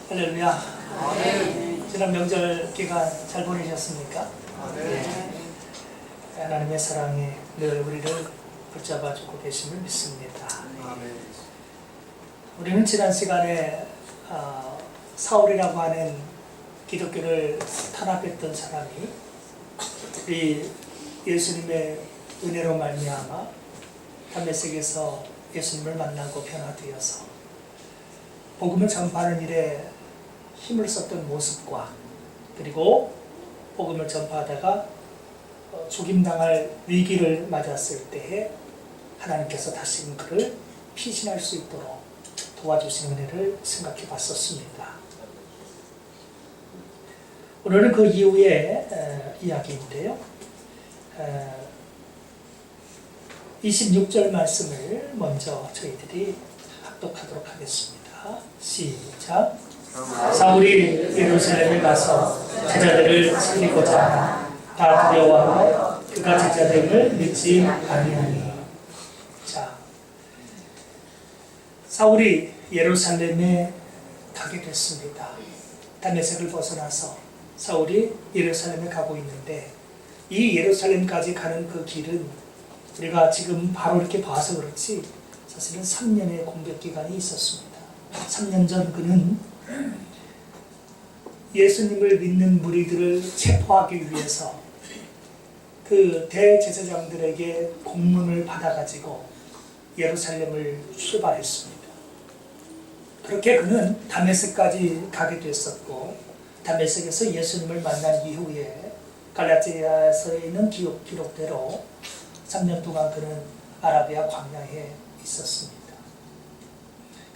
할렐루야. 지난 명절 기간 잘 보내셨습니까? 네. 하나님의 사랑이 늘 우리를 붙잡아주고 계심을 믿습니다. 우리는 지난 시간에 사울이라고 하는 기독교를 탄압했던 사람이 우리 예수님의 은혜로 말미암아 담메색에서 예수님을 만나고 변화되어서 복음을 전파하는 일에 힘을 썼던 모습과, 그리고 복음을 전파하다가 죽임당할 위기를 맞았을 때에 하나님께서 다시금 그를 피신할 수 있도록 도와주신 은혜를 생각해 봤었습니다. 오늘은 그 이후의 이야기인데요, 26절 말씀을 먼저 저희들이 합독하도록 하겠습니다. 시작. 사울이 예루살렘에 가서 제자들을 살리고자 다 두려워하고 그가 제자들을 믿지 아니하니. 자, 사울이 예루살렘에 가게 됐습니다. 담메색을 벗어나서 사울이 예루살렘에 가고 있는데, 이 예루살렘까지 가는 그 길은 우리가 지금 바로 이렇게 봐서 그렇지 사실은 3년의 공백 기간이 있었습니다. 3년 전 그는 예수님을 믿는 무리들을 체포하기 위해서 그 대제사장들에게 공문을 받아가지고 예루살렘을 출발했습니다. 그렇게 그는 다메섹까지 가게 됐었고, 다메섹에서 예수님을 만난 이후에 갈라디아서에 있는 기록대로 3년 동안 그는 아라비아 광야에 있었습니다.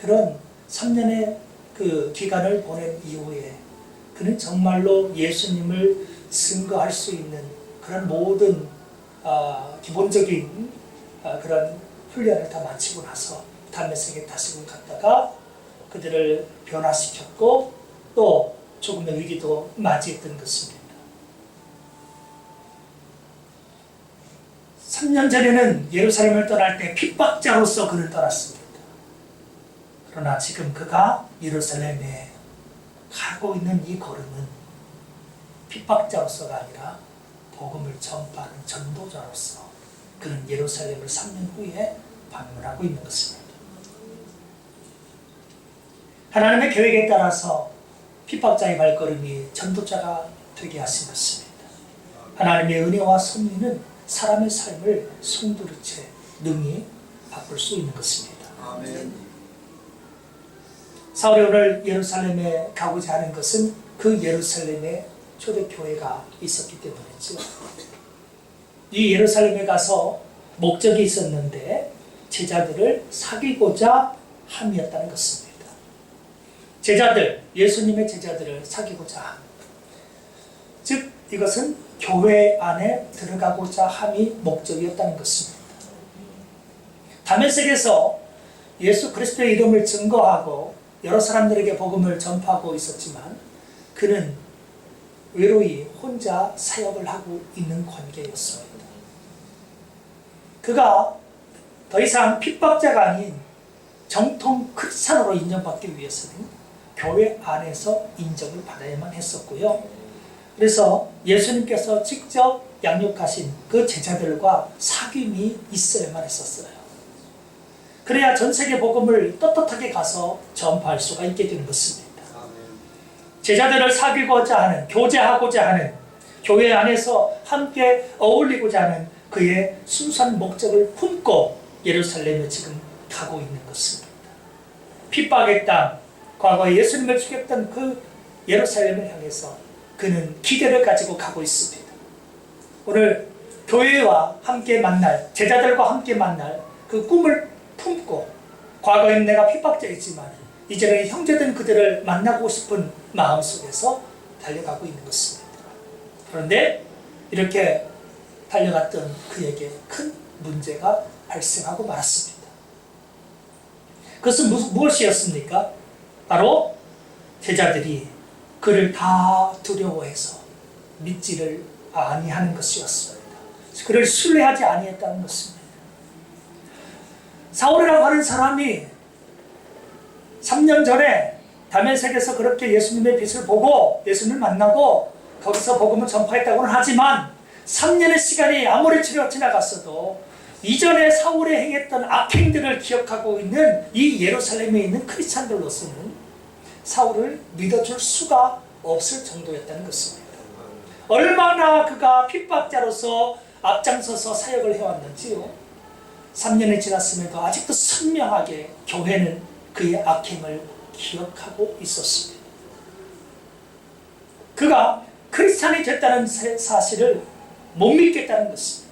그런 3년의 그 기간을 보낸 이후에 그는 정말로 예수님을 증거할 수 있는 그런 모든 기본적인 그런 훈련을 다 마치고 나서 담메색에 다시금 갔다가 그들을 변화시켰고 또 조금의 위기도 맞이했던 것입니다. 3년 전에는 예루살렘을 떠날 때 핍박자로서 그를 떠났습니다. 그러나 지금 그가 예루살렘에 가고 있는 이 걸음은 핍박자로서가 아니라 복음을 전파하는 전도자로서 그는 예루살렘을 3년 후에 방문하고 있는 것입니다. 하나님의 계획에 따라서 핍박자의 발걸음이 전도자가 되게 하신 것입니다. 하나님의 은혜와 섭리는 사람의 삶을 송두리째 능히 바꿀 수 있는 것입니다. 아멘. 사울이 오늘 예루살렘에 가고자 하는 것은 그 예루살렘에 초대교회가 있었기 때문이죠. 이 예루살렘에 가서 목적이 있었는데 제자들을 사귀고자 함이었다는 것입니다. 제자들, 예수님의 제자들을 사귀고자 함. 즉 이것은 교회 안에 들어가고자 함이 목적이었다는 것입니다. 다메섹에서 예수 그리스도의 이름을 증거하고 여러 사람들에게 복음을 전파하고 있었지만 그는 외로이 혼자 사역을 하고 있는 관계였습니다. 그가 더 이상 핍박자가 아닌 정통 크리스찬으로 인정받기 위해서는 교회 안에서 인정을 받아야만 했었고요. 그래서 예수님께서 직접 양육하신 그 제자들과 사귐이 있어야만 했었어요. 그래야 전 세계 복음을 떳떳하게 가서 전파할 수가 있게 되는 것입니다. 제자들을 사귀고자 하는, 교제하고자 하는, 교회 안에서 함께 어울리고자 하는 그의 순수한 목적을 품고 예루살렘에 지금 가고 있는 것입니다. 핍박의 땅, 과거에 예수님을 죽였던 그 예루살렘을 향해서 그는 기대를 가지고 가고 있습니다. 오늘 교회와 함께 만날, 제자들과 함께 만날 그 꿈을 품고, 과거에는 내가 핍박자였지만 이제는 형제된 그들을 만나고 싶은 마음 속에서 달려가고 있는 것입니다. 그런데 이렇게 달려갔던 그에게 큰 문제가 발생하고 말았습니다. 그것은 무엇이었습니까? 바로 제자들이 그를 다 두려워해서 믿지를 아니하는 것이었습니다. 그를 신뢰하지 아니했다는 것입니다. 사울이라고 하는 사람이 3년 전에 다메섹에서 그렇게 예수님의 빛을 보고 예수님을 만나고 거기서 복음을 전파했다고는 하지만 3년의 시간이 아무리 지나갔어도 이전에 사울이 행했던 악행들을 기억하고 있는 이 예루살렘에 있는 크리스찬들로서는 사울을 믿어줄 수가 없을 정도였다는 것입니다. 얼마나 그가 핍박자로서 앞장서서 사역을 해왔는지요. 3년이 지났음에도 아직도 선명하게 교회는 그의 악행을 기억하고 있었습니다. 그가 크리스찬이 됐다는 사실을 못 믿겠다는 것입니다.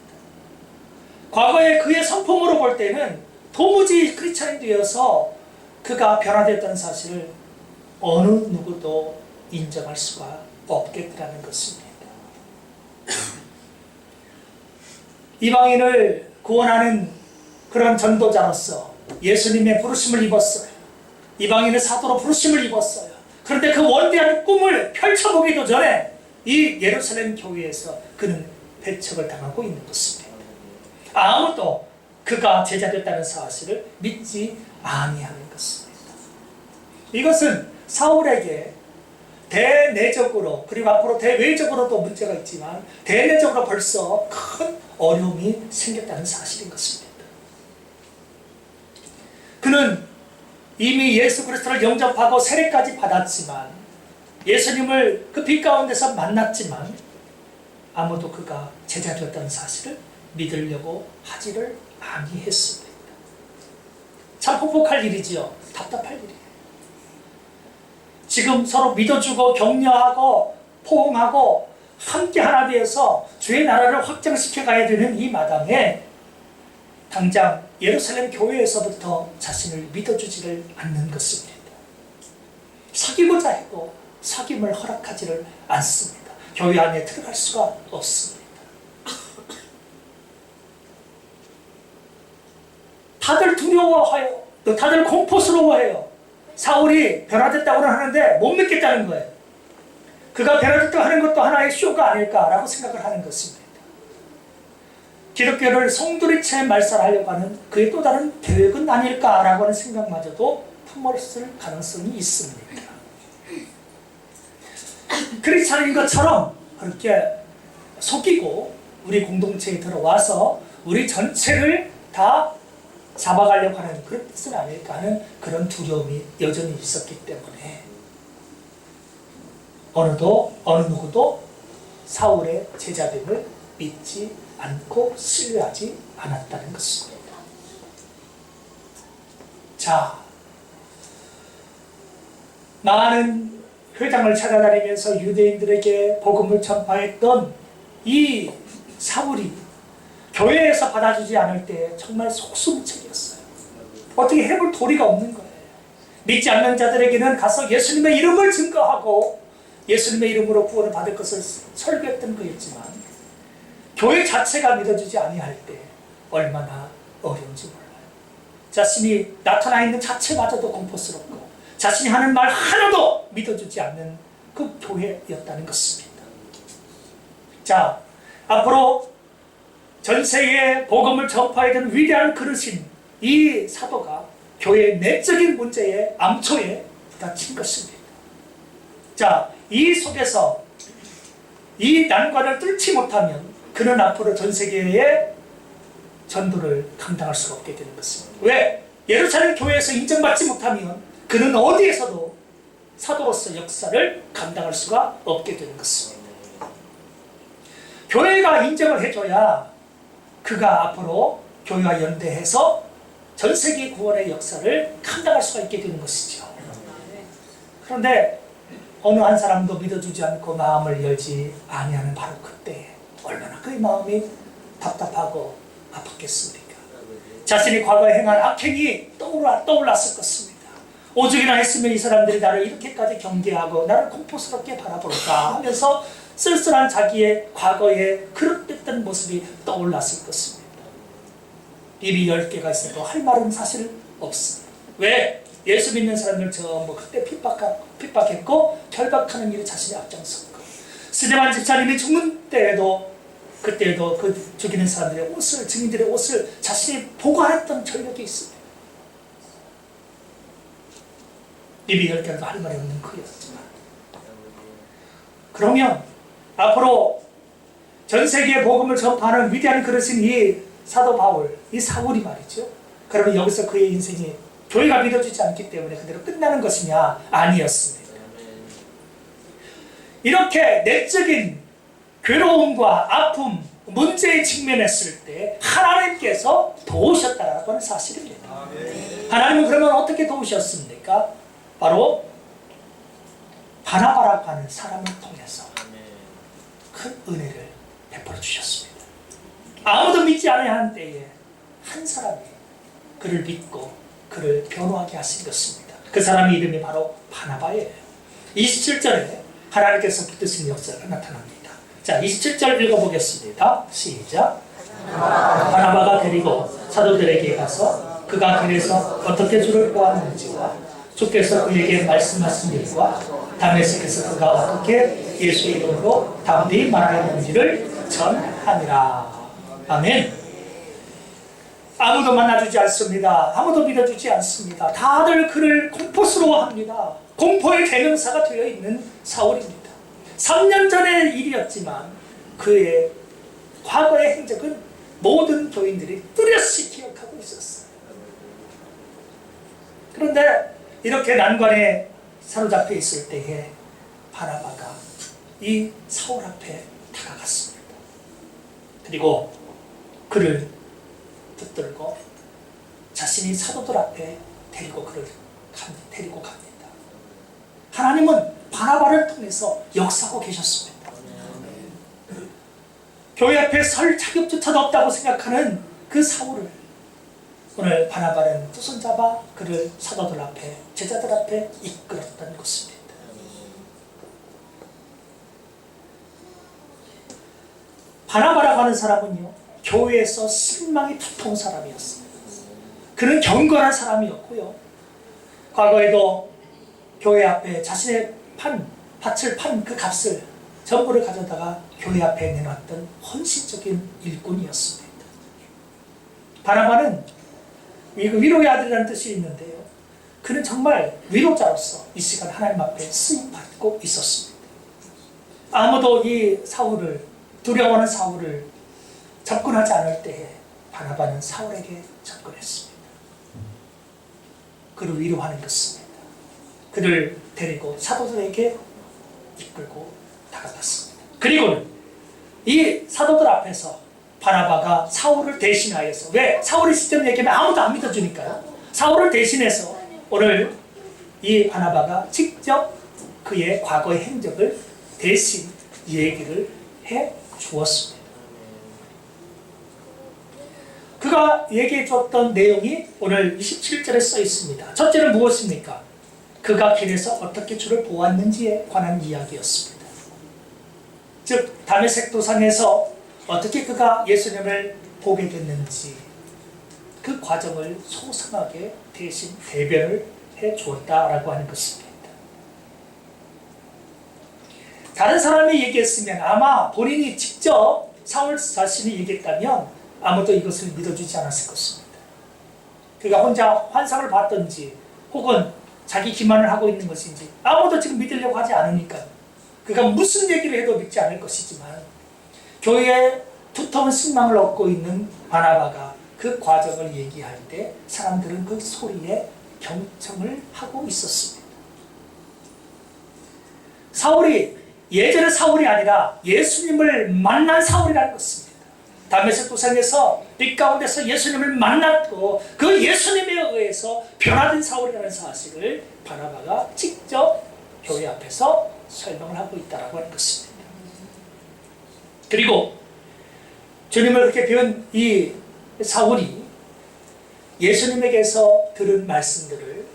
과거에 그의 성품으로 볼 때는 도무지 크리스찬이 되어서 그가 변화됐다는 사실을 어느 누구도 인정할 수가 없겠다는 것입니다. 이방인을 구원하는 그런 전도자로서 예수님의 부르심을 입었어요. 이방인의 사도로 부르심을 입었어요. 그런데 그 원대한 꿈을 펼쳐보기도 전에 이 예루살렘 교회에서 그는 배척을 당하고 있는 것입니다. 아무도 그가 제자됐다는 사실을 믿지 아니하는 것입니다. 이것은 사울에게 대내적으로 그리고 앞으로 대외적으로도 문제가 있지만 대내적으로 벌써 큰 어려움이 생겼다는 사실인 것입니다. 그는 이미 예수 그리스도를 영접하고 세례까지 받았지만 예수님을 그 빛 가운데서 만났지만 아무도 그가 제자되었다는 사실을 믿으려고 하지를 아니했습니다. 참 폭복할 일이지요. 답답할 일이에요. 지금 서로 믿어주고 격려하고 포옹하고 함께 하나 되어서 주의 나라를 확장시켜 가야 되는 이 마당에 당장 예루살렘 교회에서부터 자신을 믿어주지를 않는 것입니다. 사귀고자 해도 사귐을 허락하지를 않습니다. 교회 안에 들어갈 수가 없습니다. 다들 두려워해요. 또 다들 공포스러워해요. 사울이 변화됐다고는 하는데 못 믿겠다는 거예요. 그가 변화됐다고 하는 것도 하나의 쇼가 아닐까라고 생각을 하는 것입니다. 기독교를 송두리째 말살하려고 하는 그의 또 다른 계획은 아닐까라고 하는 생각마저도 품었을 가능성이 있습니다. 크리스찬인 것처럼 그렇게 속이고 우리 공동체에 들어와서 우리 전체를 다 잡아가려고 하는 그런 뜻은 아닐까 하는 그런 두려움이 여전히 있었기 때문에 어느 누구도 사울의 제자됨을 믿지 않고 신뢰하지 않았다는 것입니다. 자, 많은 회당을 찾아다니면서 유대인들에게 복음을 전파했던 이 사울이 교회에서 받아주지 않을 때 정말 속수무책이었어요. 어떻게 해볼 도리가 없는 거예요. 믿지 않는 자들에게는 가서 예수님의 이름을 증거하고 예수님의 이름으로 구원을 받을 것을 설교했던 거였지만 교회 자체가 믿어주지 아니할 때 얼마나 어려운지 몰라요. 자신이 나타나 있는 자체마저도 공포스럽고 자신이 하는 말 하나도 믿어주지 않는 그 교회였다는 것입니다. 자, 앞으로 전 세계에 복음을 전파하던 위대한 그릇인 이 사도가 교회의 내적인 문제에 암초에 부딪힌 것입니다. 자, 이 속에서 이 난관을 뚫지 못하면 그는 앞으로 전 세계의 전도를 감당할 수가 없게 되는 것입니다. 왜? 예루살렘 교회에서 인정받지 못하면 그는 어디에서도 사도로서 역사를 감당할 수가 없게 되는 것입니다. 교회가 인정을 해줘야 그가 앞으로 교회와 연대해서 전 세계 구원의 역사를 감당할 수가 있게 되는 것이죠. 그런데 어느 한 사람도 믿어주지 않고 마음을 열지 아니하는 바로 그때 얼마나 그의 마음이 답답하고 아팠겠습니까? 자신이 과거에 행한 악행이 떠올랐을 것입니다. 오죽이나 했으면 이 사람들이 나를 이렇게까지 경계하고 나를 공포스럽게 바라볼까 하면서 쓸쓸한 자기의 과거의 그릇됐던 모습이 떠올랐을 것입니다. 입이 10개가 있어도 할 말은 사실 없습니다. 왜? 예수 믿는 사람들 전부 그때 핍박했고 결박하는 일에 자신이 앞장섰고 스데반 집사님이 죽는 때에도 그때도 그 죽이는 사람들의 옷을 증인들의 옷을 자신이 보관했던 전력이 있습니다. 입이 10개라도 할 말이 없는 그였지만, 그러면 앞으로 전 세계에 복음을 전파하는 위대한 그릇인 이 사도 바울, 이 사울이 말이죠. 그러면 여기서 그의 인생이 교회가 믿어주지 않기 때문에 그대로 끝나는 것이냐? 아니었습니다. 이렇게 내적인 괴로움과 아픔, 문제에 직면했을 때 하나님께서 도우셨다라고 하는 사실입니다. 하나님은 그러면 어떻게 도우셨습니까? 바로 바나바라고 하는 사람을 통해서 큰 은혜를 베풀어 주셨습니다. 아무도 믿지 않아야 하는 때에 한 사람이 그를 믿고 그를 변호하게 하신 것입니다. 그 사람의 이름이 바로 바나바예요. 27절에 하나님께서 붙드신 역사가 나타납니다. 자, 27절 읽어보겠습니다. 시작. 바나바가 데리고 사도들에게 가서 그가 길에서 어떻게 주를 보았는지와 주께서 그에게 말씀하신 일과 다메섹에서 그가 어떻게 예수의 이름으로 담대히 말하였는지를 전하니라. 아멘. 아무도 만나주지 않습니다. 아무도 믿어주지 않습니다. 다들 그를 공포스러워합니다. 공포의 대명사가 되어 있는 사울입니다. 3년 전의 일이었지만 그의 과거의 행적은 모든 교인들이 뚜렷이 기억하고 있었어요. 그런데 이렇게 난관에 사로잡혀 있을 때에 바나바가 이 사울 앞에 다가갔습니다. 그리고 그를 붙들고 자신이 사도들 앞에 데리고 갑니다. 하나님은 바나바를 통해서 역사하고 계셨습니다. 교회 앞에 설 자격조차도 없다고 생각하는 그 사울을 오늘 바나바는 두 손 잡아 그를 사도들 앞에, 제자들 앞에 이끌었던 것입니다. 바나바라고 하는 사람은요, 교회에서 실망이 두터운 사람이었습니다. 그는 경건한 사람이었고요, 과거에도 교회 앞에 자신의 밭을 판 그 값을 전부를 가져다가 교회 앞에 내놨던 헌신적인 일꾼이었습니다. 바나바는 위로의 아들이라는 뜻이 있는데요, 그는 정말 위로자로서 이 시간 하나님 앞에 쓰임받고 있었습니다. 아무도 이 사울을, 두려워하는 사울을 접근하지 않을 때에 바나바는 사울에게 접근했습니다. 그를 위로하는 것입니다. 그를 데리고 사도들에게 이끌고 다가갔습니다. 그리고는 이 사도들 앞에서 바나바가 사울을 대신하여서, 왜? 사울이 직접 얘기하면 아무도 안 믿어주니까요. 사울을 대신해서 오늘 이 바나바가 직접 그의 과거의 행적을 대신 얘기를 해 주었습니다. 그가 얘기해 주었던 내용이 오늘 27절에 써 있습니다. 첫째는 무엇입니까? 그가 길에서 어떻게 주를 보았는지에 관한 이야기였습니다. 즉 다메섹 도상에서 어떻게 그가 예수님을 보게 됐는지 그 과정을 소상하게 대신 대변을 해 주었다라고 하는 것입니다. 다른 사람이 얘기했으면, 아마 본인이 직접 사울 자신이 얘기했다면 아무도 이것을 믿어주지 않았을 것입니다. 그가 혼자 환상을 봤던지 혹은 자기 기만을 하고 있는 것인지 아무도 지금 믿으려고 하지 않으니까 그가 무슨 얘기를 해도 믿지 않을 것이지만, 교회에 두터운 신망을 얻고 있는 바나바가 그 과정을 얘기할 때 사람들은 그 소리에 경청을 하고 있었습니다. 사울이 예전의 사울이 아니라 예수님을 만난 사울이라는 것입니다. 다메섹 도상에서 빛 가운데서 예수님을 만났고 그 예수님에 의해서 변화된 사울이라는 사실을 바나바가 직접 교회 앞에서 설명을 하고 있다고 하는 것입니다. 그리고 주님을 그렇게 배운 이 사울이 예수님에게서 들은 말씀들을,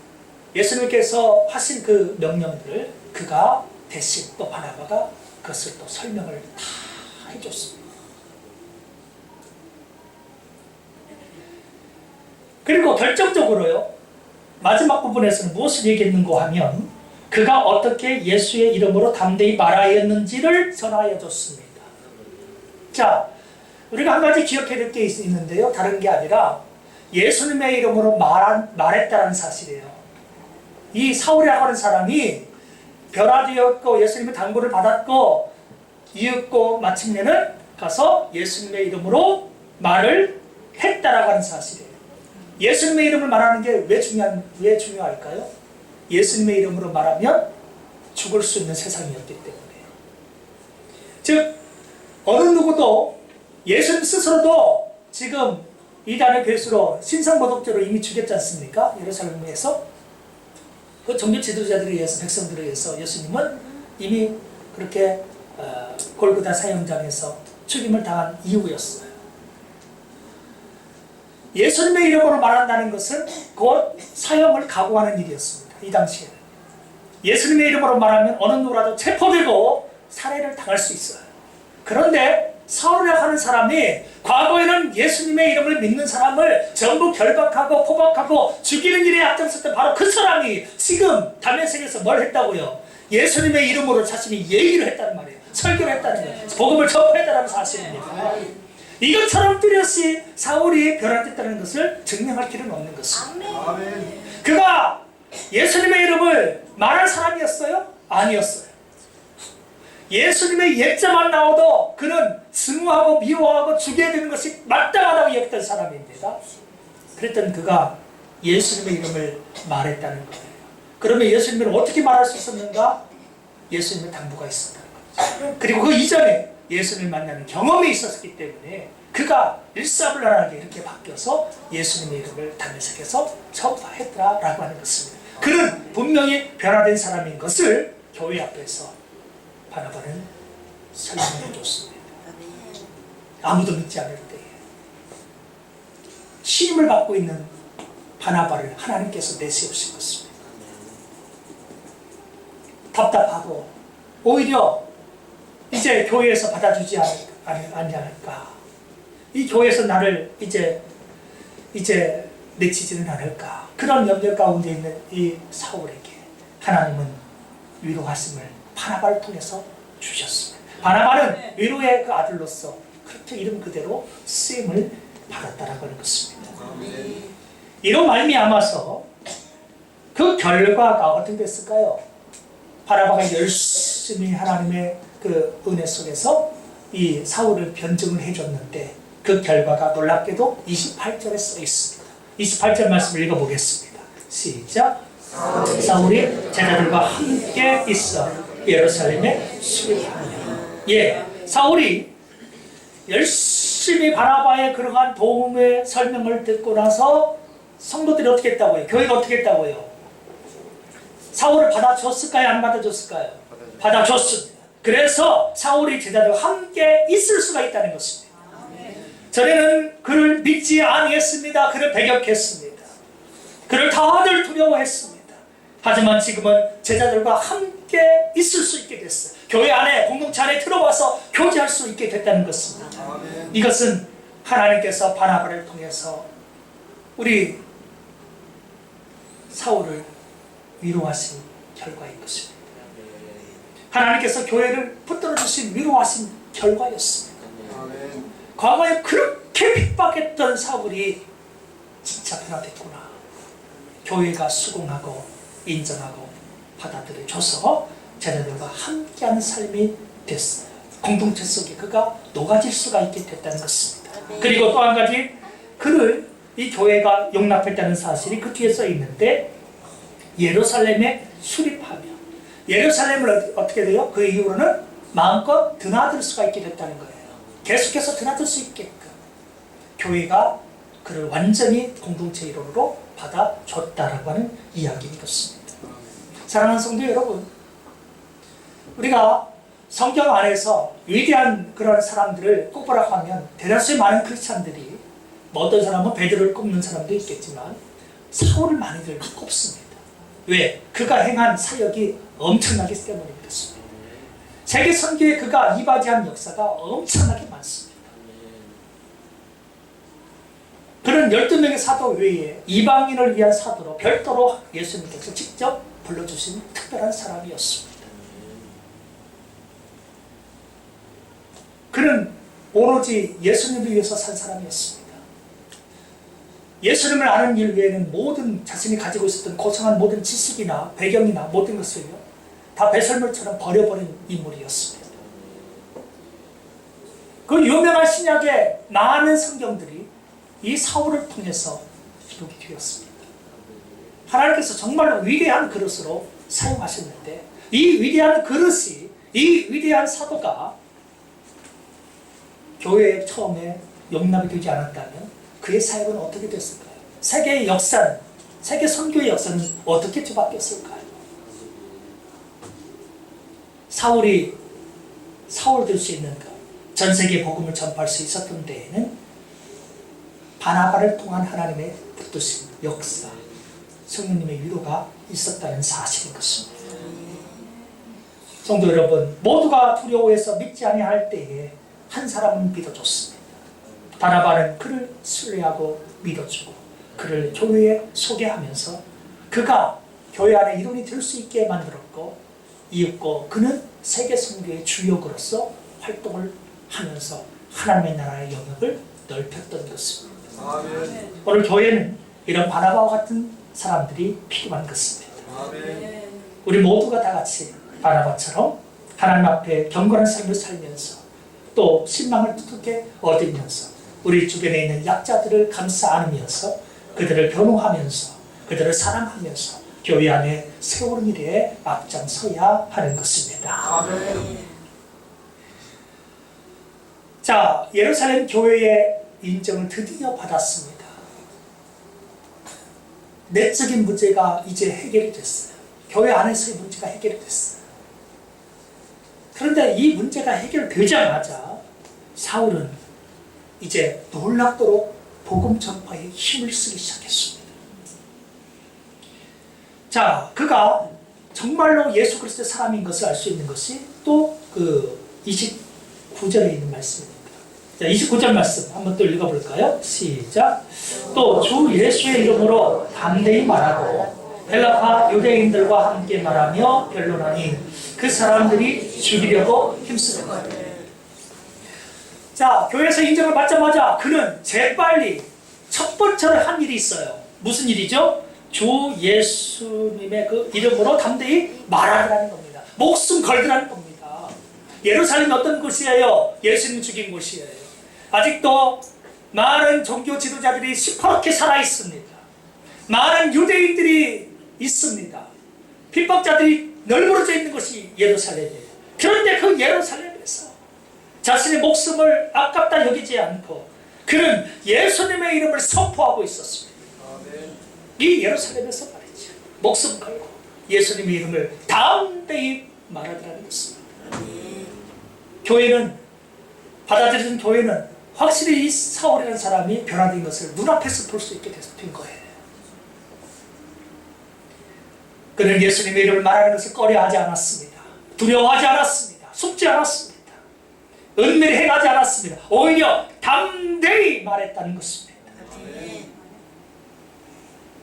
예수님께서 하신 그 명령들을 그가 대신 또 바나바가 그것을 또 설명을 다 해줬습니다. 그리고 결정적으로요, 마지막 부분에서는 무엇을 얘기했는고 하면 그가 어떻게 예수의 이름으로 담대히 말하였는지를 전하여 줬습니다. 자, 우리가 한 가지 기억해야 될 게 있는데요, 다른 게 아니라 예수님의 이름으로 말했다는 사실이에요. 이 사울이라고 하는 사람이 변화되었고 예수님의 당부를 받았고 이윽고 마침내는 가서 예수님의 이름으로 말을 했다라고 하는 사실이에요. 예수님의 이름을 말하는 게 왜 중요할까요? 예수님의 이름으로 말하면 죽을 수 있는 세상이었기 때문에. 즉 어느 누구도 예수님 스스로도 지금 이단의 괴수로 신성모독죄로 이미 죽였지 않습니까? 예루살렘에서 그 종교 지도자들에 의해서 백성들에 의해서 예수님은 이미 그렇게 골고다 사형장에서 죽임을 당한 이후였어요. 예수님의 이름으로 말한다는 것은 곧 사형을 각오하는 일이었습니다. 이 당시에는 예수님의 이름으로 말하면 어느 누구라도 체포되고 살해를 당할 수 있어요. 그런데 사울이라고 하는 사람이 과거에는 예수님의 이름을 믿는 사람을 전부 결박하고 포박하고 죽이는 일에 앞장섰던 바로 그 사람이 지금 다메섹에서 뭘 했다고요? 예수님의 이름으로 자신이 예의를 했다는 말이에요. 설교를 했다는 거예요. 복음을 전파했다는 사실입니다. 이것처럼 뚜렷이 사울이 변화됐다는 것을 증명할 필요는 없는 것입니다. 그가 예수님의 이름을 말할 사람이었어요? 아니었어요. 예수님의 예자만 나오도 그는 증오하고 미워하고 죽여야 되는 것이 마땅하다고 여겼던 사람입니다. 그랬던 그가 예수님의 이름을 말했다는 거예요. 그러면 예수님을 어떻게 말할 수 있었는가? 예수님의 당부가 있었다는 거죠. 그리고 그 이전에 예수님을 만나는 경험이 있었기 때문에 그가 일사불란하게 이렇게 바뀌어서 예수님의 이름을 다메섹에서 전파했다라고 하는 것입니다. 그는 분명히 변화된 사람인 것을 교회 앞에서 바나바는 설명해 줬습니다. 아무도 믿지 않을 때에 신임을 받고 있는 바나바를 하나님께서 내세우신 것입니다. 답답하고 오히려 이제 교회에서 받아주지 않을까, 이 교회에서 나를 이제 내치지는 않을까, 그런 염려 가운데 있는 이 사울에게 하나님은 위로하심을 바나바를 통해서 주셨습니다. 바나바는 위로의 그 아들로서 그렇게 이름 그대로 쓰임을 받았다라고 하는 것입니다. 이로 말미암아서 그 결과가 어떻게 됐을까요? 바나바가 열심히 하나님의 그 은혜 속에서 이 사울을 변증을 해줬는데 그 결과가 놀랍게도 28절에 써 있습니다. 28절 말씀을 읽어보겠습니다. 시작. 사울이 제자들과 함께 있어 예루살렘에 수립하며. 사울이 열심히 바나바의 그러한 도움의 설명을 듣고 나서 성도들이 어떻게 했다고요? 교회가 어떻게 했다고요? 사울을 받아줬을까요? 안 받아줬을까요? 받아줬습니다. 그래서 사울이 제자들과 함께 있을 수가 있다는 것입니다. 전에는 그를 믿지 아니했습니다. 그를 배격했습니다. 그를 다들 두려워했습니다. 하지만 지금은 제자들과 함께 있을 수 있게 됐어요. 교회 안에, 공동체 안에 들어와서 교제할 수 있게 됐다는 것입니다. 이것은 하나님께서 바나바를 통해서 우리 사울을 위로하신 결과인 것입니다. 하나님께서 교회를 붙들어 주신 위로하신 결과였습니다. 과거에 그렇게 핍박했던 사울이 진짜 변화됐구나. 교회가 수긍하고 인정하고 받아들여줘서 제자들과 함께하는 삶이 됐어요. 공동체 속에 그가 녹아질 수가 있게 됐다는 것입니다. 그리고 또 한 가지, 그를 이 교회가 용납했다는 사실이 그 뒤에 써 있는데, 예루살렘에 수립하며, 예루살렘을 어떻게 돼요? 그 이후로는 마음껏 드나들 수가 있게 됐다는 거예요. 계속해서 드나들 수 있게끔 교회가 그를 완전히 공동체 일원으로 받아줬다라고 하는 이야기인 것입니다. 사랑하는 성도 여러분, 우리가 성경 안에서 위대한 그런 사람들을 꼽으라고 하면 대다수의 많은 크리스찬들이, 뭐 어떤 사람은 베드로를 꼽는 사람도 있겠지만 사울을 많이들 꼽습니다. 왜? 그가 행한 사역이 엄청나기 때문인 것입니다. 세계 선교에 그가 이바지한 역사가 엄청나게 많습니다. 그는 12명의 사도 외에 이방인을 위한 사도로 별도로 예수님께서 직접 불러주신 특별한 사람이었습니다. 그는 오로지 예수님을 위해서 산 사람이었습니다. 예수님을 아는 일 외에는 모든 자신이 가지고 있었던 고상한 모든 지식이나 배경이나 모든 것을요, 다 배설물처럼 버려버린 인물이었습니다. 그 유명한 신약의 많은 성경들이 이 사울을 통해서 기록이 되었습니다. 하나님께서 정말로 위대한 그릇으로 사용하셨는데, 이 위대한 그릇이, 이 위대한 사도가 교회에 처음에 용납이 되지 않았다면 그의 사역은 어떻게 됐을까요? 세계의 역사는, 세계 선교의 역사는 어떻게 뒤바뀌었을까요? 사울이 사울 될 수 있는가? 전 세계 복음을 전파할 수 있었던 데에는 바나바를 통한 하나님의 붙드신 역사, 성령님의 위로가 있었다는 사실인 것입니다. 성도 여러분, 모두가 두려워해서 믿지 아니할 때에 한 사람은 믿어줬습니다. 바나바는 그를 신뢰하고 믿어주고 그를 교회에 소개하면서 그가 교회 안에 일원이 될 수 있게 만들었고 이윽고 그는 세계 선교의 주역으로서 활동을 하면서 하나님의 나라의 영역을 넓혔던 것입니다. 아멘. 오늘 교회는 이런 바나바와 같은 사람들이 필요한 것입니다. 아멘. 우리 모두가 다 같이 바나바처럼 하나님 앞에 경건한 삶을 살면서 또 신망을 두텁게 얻으면서 우리 주변에 있는 약자들을 감싸 안으면서 그들을 변호하면서 그들을 사랑하면서 교회 안에 세우는 일에 앞장서야 하는 것입니다. 아멘. 자, 예루살렘 교회의 인정을 드디어 받았습니다. 내적인 문제가 이제 해결이 됐어요. 교회 안에서의 문제가 해결이 됐어요. 그런데 이 문제가 해결되자마자 사울은 이제 놀랍도록 복음 전파에 힘을 쓰기 시작했습니다. 자, 그가 정말로 예수 그리스도의 사람인 것을 알 수 있는 것이 또 그 29절에 있는 말씀입니다. 자, 29절 말씀 한번 또 읽어볼까요? 시작. 또 주 예수의 이름으로 담대히 말하고 헬라파 유대인들과 함께 말하며 변론하니 그 사람들이 죽이려고 힘쓰는 거예요. 자, 교회에서 인정을 받자마자 그는 재빨리 첫 번째로 한 일이 있어요. 무슨 일이죠? 주 예수님의 그 이름으로 담대히 말하라는 겁니다. 목숨 걸으라는 겁니다. 예루살렘이 어떤 곳이에요? 예수님 죽인 곳이에요. 아직도 많은 종교 지도자들이 시퍼렇게 살아있습니다. 많은 유대인들이 있습니다. 핍박자들이 널브러져 있는 것이 예루살렘이에요. 그런데 그 예루살렘에서 자신의 목숨을 아깝다 여기지 않고 그는 예수님의 이름을 선포하고 있었습니다. 이 예루살렘에서 말이죠. 목숨 걸고 예수님의 이름을 담대히 말하더라는 것입니다. 교회는, 받아들이는 교회는 확실히 이 사울이라는 사람이 변화된 것을 눈앞에서 볼 수 있게 된 거예요. 그는 예수님의 이름을 말하는 것을 꺼려하지 않았습니다. 두려워하지 않았습니다. 숨지 않았습니다. 은밀히 행하지 않았습니다. 오히려 담대히 말했다는 것입니다.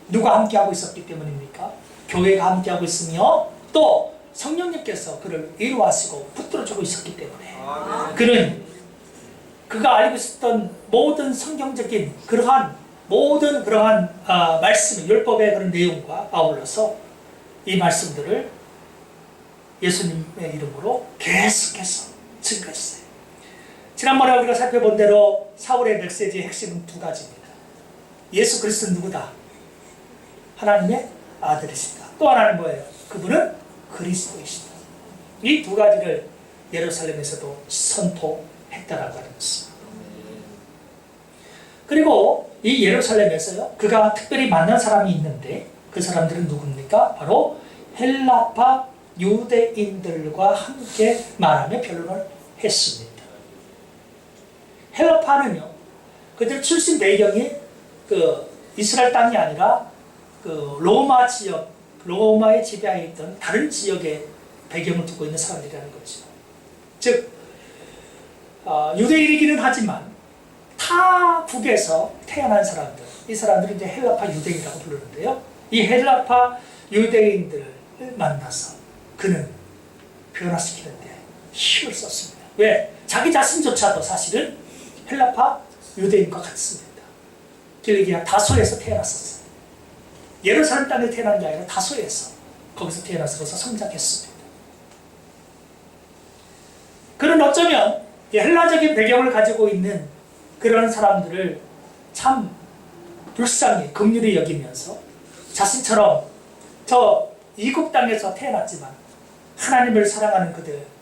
누가 함께하고 있었기 때문입니까? 교회가 함께하고 있으며 또 성령님께서 그를 위로하시고 붙들어주고 있었기 때문에 그는 그가 알고 있었던 모든 성경적인 그러한 모든 그러한 말씀, 율법의 그런 내용과 아울러서 이 말씀들을 예수님의 이름으로 계속해서 증거했어요. 지난번에 우리가 살펴본 대로 사울의 메시지의 핵심은 두 가지입니다. 예수 그리스도는 누구다? 하나님의 아들이시다. 또 하나는 뭐예요? 그분은 그리스도이시다. 이 두 가지를 예루살렘에서도 선포했다라고 하는 것입니다. 그리고 이 예루살렘에서요, 그가 특별히 만난 사람이 있는데 그 사람들은 누굽니까? 바로 헬라파 유대인들과 함께 말하며 변론을 했습니다. 헬라파는요, 그들 출신 배경이 그 이스라엘 땅이 아니라 그 로마 지역, 로마의 지배하에 있던 다른 지역의 배경을 두고 있는 사람들이라는 거죠. 즉, 유대인이기는 하지만 타국에서 태어난 사람들, 이 사람들은 이제 헬라파 유대인이라고 부르는데요. 이 헬라파 유대인들을 만나서 그는 변화시키는데 힘을 썼습니다. 왜? 자기 자신조차도 사실은 헬라파 유대인과 같습니다. 그런데 그 헬라파 유대인들을 만나서 그는 변화시키는데 힘을 썼습니다. 왜? 자기 자신조차도 사실은 헬라파 유대인과 같습니다. 왜? 자기 자신조차도 사실은 헬라파 유대인과 같습니다. 그런데 그 헬라파 유대인들을 만나서 그는 변화시키는데 힘을 썼습니다. 길리기아 다소에서 태어났었어요. 예루살렘 땅에 태어난 게 아니라 다소에서 거기서 태어나서 거기서 성장했습니다. 그런 어쩌면 헬라적인 배경을 가지고 있는 그런 사람들을 참 불쌍히 긍휼히 여기면서 자신처럼 저 이국 땅에서 태어났지만 하나님을 사랑하는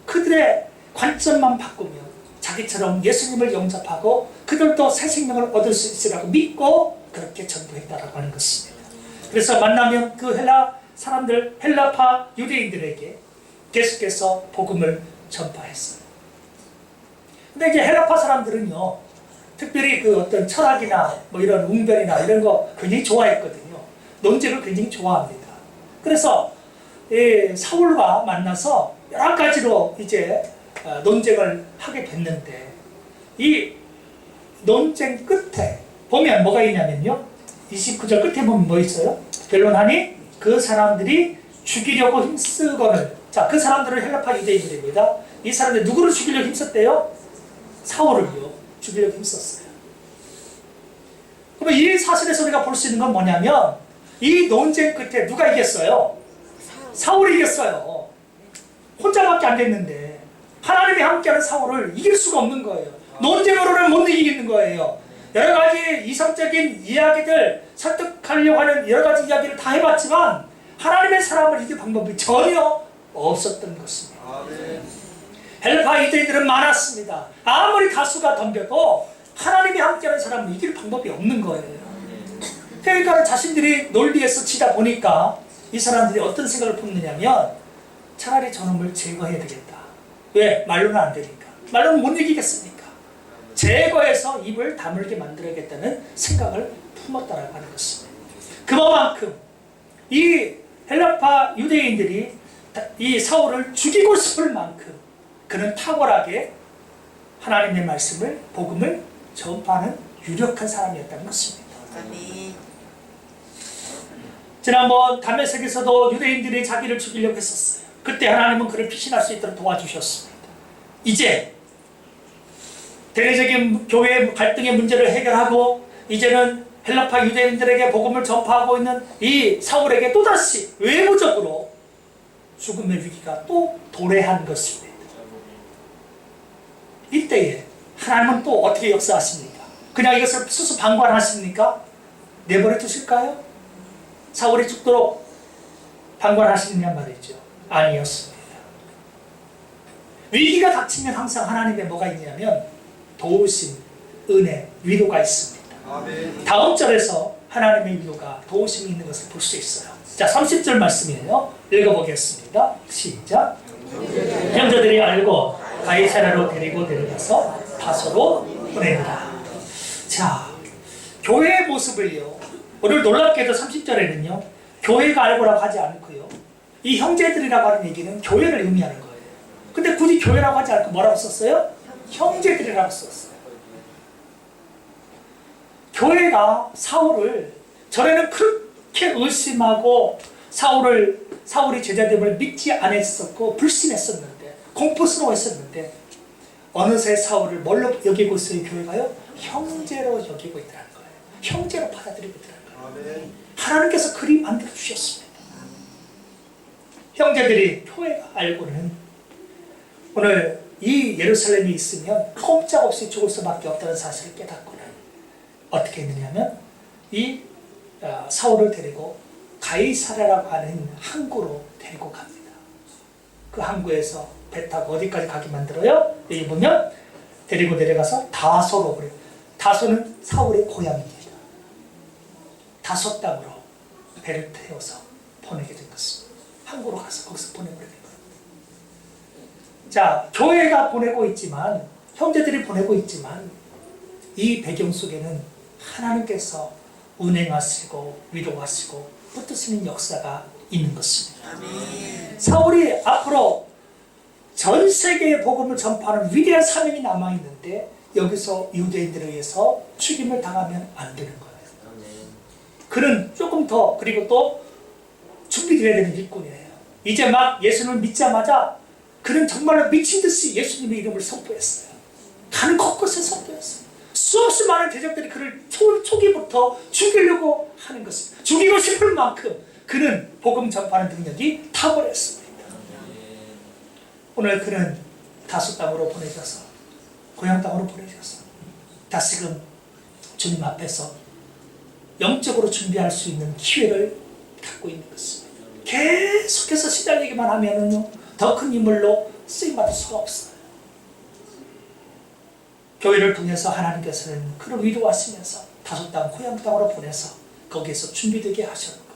그들의 관점만 바꾸면 자기처럼 예수님을 영접하고 그들도 새 생명을 얻을 수 있으라고 믿고 그렇게 전도했다라고 하는 것입니다. 그래서 만나면 그 헬라 사람들, 헬라파 유대인들에게 계속해서 복음을 전파했어요. 근데 이제 헬라파 사람들은요, 특별히 그 어떤 철학이나 뭐 이런 웅변이나 이런 거 굉장히 좋아했거든요. 논쟁을 굉장히 좋아합니다. 그래서 사울과 만나서 여러 가지로 이제 논쟁을 하게 됐는데, 이 논쟁 끝에 보면 뭐가 있냐면요, 29절 끝에 보면 뭐 있어요? 변론하니 그 사람들이 죽이려고 힘쓰거늘. 자, 그 사람들은 헬라파 유대인들입니다. 이 사람들이 누구를 죽이려고 힘썼대요? 사울을요, 죽이려고 힘썼어요. 그럼 이 사실에서 우리가 볼 수 있는 건 뭐냐면, 이 논쟁 끝에 누가 이겼어요? 사울이 이겼어요. 혼자밖에 안 됐는데 하나님이 함께하는 사울을 이길 수가 없는 거예요. 논쟁으로는 못 이기는 거예요. 여러 가지 이성적인 이야기들, 설득하려고 하는 여러 가지 이야기를 다 해봤지만 하나님의 사람을 이길 방법이 전혀 없었던 것입니다. 헬파 유대인들은 많았습니다. 아무리 다수가 덤벼도 하나님이 함께하는 사람을 이길 방법이 없는 거예요. 그러니까 자신들이 논리에서 치다 보니까 이 사람들이 어떤 생각을 품느냐면, 차라리 저놈을 제거해야 되겠다. 왜? 말로는 안 되니까. 말로는 못 이기겠으니까. 제거해서 입을 다물게 만들어야겠다는 생각을 품었다라고 하는 것입니다. 그만큼 이 헬라파 유대인들이 이 사울을 죽이고 싶을 만큼 그는 탁월하게 하나님의 말씀을, 복음을 전파하는 유력한 사람이었다는 것입니다. 지난번 담메색에서도 유대인들이 자기를 죽이려고 했었어요. 그때 하나님은 그를 피신할 수 있도록 도와주셨습니다. 이제 대내적인 교회의 갈등의 문제를 해결하고 이제는 헬라파 유대인들에게 복음을 전파하고 있는 이 사울에게 또다시 외부적으로 죽음의 위기가 또 도래한 것입니다. 이때에 하나님은 또 어떻게 역사하십니까? 그냥 이것을 수수방관하십니까? 내버려 두실까요? 사울이 죽도록 방관하시느냐 말이죠. 아니었습니다. 위기가 닥치면 항상 하나님의 뭐가 있냐면 도우심, 은혜, 위로가 있습니다. 아멘. 다음 절에서 하나님의 위로가, 도우심이 있는 것을 볼 수 있어요. 자, 30절 말씀이에요. 읽어보겠습니다. 시작. 형제들이 알고 가이사랴로 데리고 내려가서 다소로 보낸다. 자, 교회의 모습을요, 오늘 놀랍게도 30절에는요 교회가 알고라고 하지 않고요, 이 형제들이라고 하는 얘기는 교회를 의미하는 거예요. 근데 굳이 교회라고 하지 않고 뭐라고 썼어요? 형제들이라고 썼어요. 교회가 사울을, 전에는 그렇게 의심하고 사울이 제자됨을 믿지 않았었고 불신했었는데, 공포스러워했었는데, 어느새 사울을 뭘로 여기고 있어요? 교회가요? 형제로 여기고 있더라는 거예요. 형제로 받아들이고 있더라는 거예요. 하나님께서 그리 만들어 주셨습니다. 형제들이, 교회가 알고는 오늘 이 예루살렘이 있으면 꼼짝없이 죽을 수밖에 없다는 사실을 깨닫고는 어떻게 했느냐면, 이 사울을 데리고 가이사랴라고 하는 항구로 데리고 갑니다. 그 항구에서 배 타고 어디까지 가게 만들어요? 여기 보면 데리고 내려가서 다소로, 그래요. 다소는 사울의 고향입니다. 다소 땅으로 배를 태워서 보내게 된 것입니다. 항구로 가서 거기서 보내버리는 거예요. 자, 교회가 보내고 있지만, 형제들이 보내고 있지만, 이 배경 속에는 하나님께서 운행하시고 위로하시고 붙드시는 역사가 있는 것입니다. 아멘. 사울이 앞으로 전 세계의 복음을 전파하는 위대한 사명이 남아있는데, 여기서 유대인들에 의해서 죽임을 당하면 안 되는 거예요. 그는 조금 더, 그리고 또 준비되어야 되는 일꾼이에요. 이제 막 예수님을 믿자마자 그는 정말로 미친 듯이 예수님의 이름을 선포했어요. 가는 곳곳에 선포했어요. 수없이 많은 대적들이 그를 초기부터 죽이려고 하는 것입니다. 죽이고 싶을 만큼 그는 복음 전파하는 능력이 탁월했습니다. 오늘 그는 다소 땅으로 보내져서 고향 땅으로 보내져서 다시금 주님 앞에서 영적으로 준비할 수 있는 기회를 갖고 있는 것입니다. 계속해서 시달리기만 하면은요, 더 큰 인물로 쓰임받을 수가 없어요. 교회를 통해서 하나님께서는 그를 위로하시면서 다소 땅 고향 땅으로 보내서 거기에서 준비되게 하셨고